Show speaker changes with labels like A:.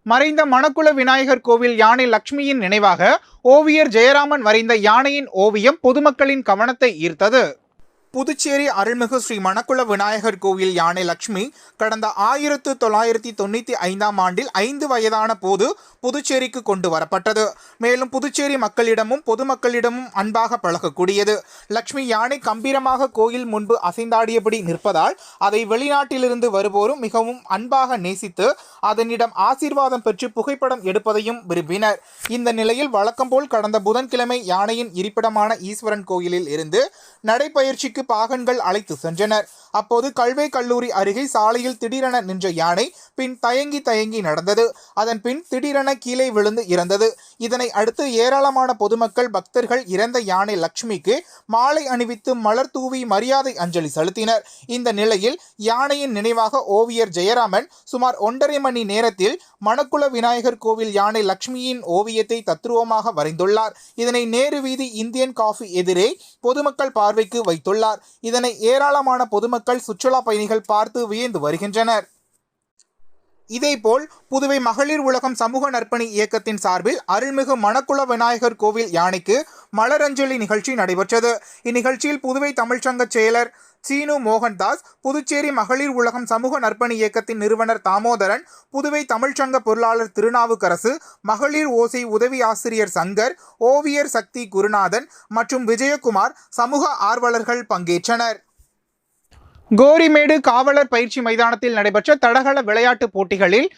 A: மறைந்த மணக்குள விநாயகர் கோவில் யானை லட்சுமியின் நினைவாக ஓவியர் ஜெயராமன் வரைந்த யானையின் ஓவியம் பொதுமக்களின் கவனத்தை ஈர்த்தது. புதுச்சேரி அருள்மிகு ஸ்ரீ மணக்குள விநாயகர் கோவில் யானை லட்சுமி கடந்த 1995ஆம் ஆண்டில் 5 வயதான போது புதுச்சேரிக்கு கொண்டு வரப்பட்டது. மேலும் புதுச்சேரி மக்களிடமும் பொதுமக்களிடமும் அன்பாக பழகக்கூடியது. லட்சுமி யானை கம்பீரமாக கோயில் முன்பு அசைந்தாடியபடி நிற்பதால் அதை வெளிநாட்டிலிருந்து வருவோரும் மிகவும் அன்பாக நேசித்து அதனிடம் ஆசீர்வாதம் பெற்று புகைப்படம் எடுப்பதையும் விரும்பினர். இந்த நிலையில் வழக்கம்போல் கடந்த புதன்கிழமை யானையின் இருப்பிடமான ஈஸ்வரன் கோயிலில் இருந்து நடைபயிற்சிக்கு பாகன்கள் அழைத்து சென்றனர். அப்போது கல்வே கல்லூரி அருகே சாலையில் திடீரென நின்ற யானை பின் தயங்கி நடந்தது. அதன் பின் திடீரென கீழே விழுந்து இறந்தது. இதனை அடுத்து ஏராளமான பொதுமக்கள் பக்தர்கள் இறந்த யானை லட்சுமிக்கு மாலை அணிவித்து மலர் தூவி மரியாதை அஞ்சலி செலுத்தினர். இந்த நிலையில் யானையின் நினைவாக ஓவியர் ஜெயராமன் சுமார் 1.5 மணி நேரத்தில் மணக்குள விநாயகர் கோவில் யானை லட்சுமியின் ஓவியத்தை தத்ரூபமாக வரைந்துள்ளார். இதனை நேரு வீதி இந்தியன் காஃபி எதிரே பொதுமக்கள் பார்வைக்கு வைத்துள்ளார். இதனை ஏராளமான பொதுமக்கள் சுற்றுலா பயணிகள் பார்த்து வியந்து வருகின்றனர். இதேபோல் புதுவை மகளிர் உலகம் சமூக நற்பணி இயக்கத்தின் சார்பில் அருள்மிகு மணக்குள விநாயகர் கோவில் யானைக்கு மலரஞ்சலி நிகழ்ச்சி நடைபெற்றது. இந்நிகழ்ச்சியில் புதுவை தமிழ்ச்சங்க செயலர் சீனு மோகன்தாஸ், புதுச்சேரி மகளிர் உலகம் சமூக நற்பணி இயக்கத்தின் நிறுவனர் தாமோதரன், புதுவை தமிழ்ச்சங்க பொருளாளர் திருநாவுக்கரசு, மகளிர் ஓசை உதவி ஆசிரியர் சங்கர், ஓவியர் சக்தி குருநாதன் மற்றும் விஜயகுமார் சமூக ஆர்வலர்கள் பங்கேற்றனர். கோரிமேடு காவலர் பயிற்சி மைதானத்தில் நடைபெற்ற தடகள விளையாட்டுப் போட்டிகளில்